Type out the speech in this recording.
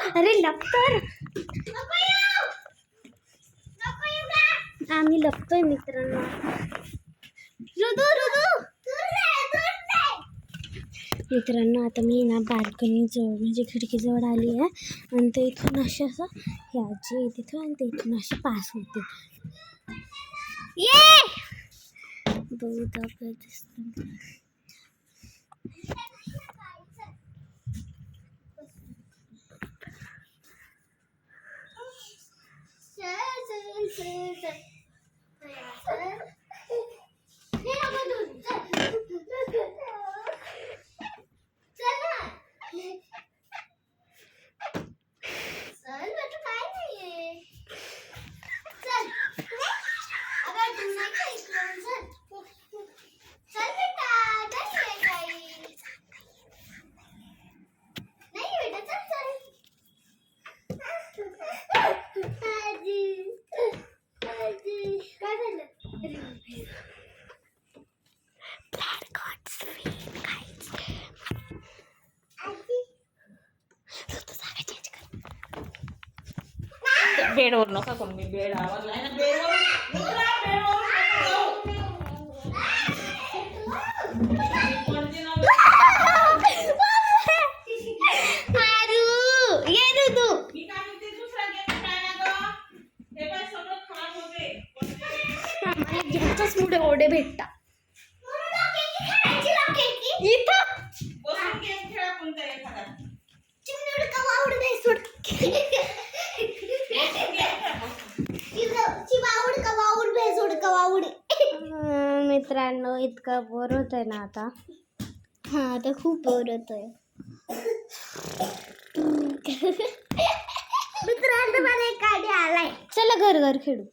अरे लपतर आम्ही लपतोय मित्रांनो. मित्रांनो आता मी ना बाल्कनी जवळ म्हणजे खिडकीजवळ आली आहे आणि ते इथून असे असं हे आजी आहे तिथं आणि ते इथून असे पास होते. ये बहुत आपलं दिसतं. बेडवर नका कोण मी बेड आवरलाय ना बेडवर ह्याच्याच पुढे ओढे भेटता मित्रांनो इतकं बोर होत आहे ना आता. हा आता खूप बोर होत आहे मित्रांनो. मला एक आयडिया आलाय. चला घर घर खेळू.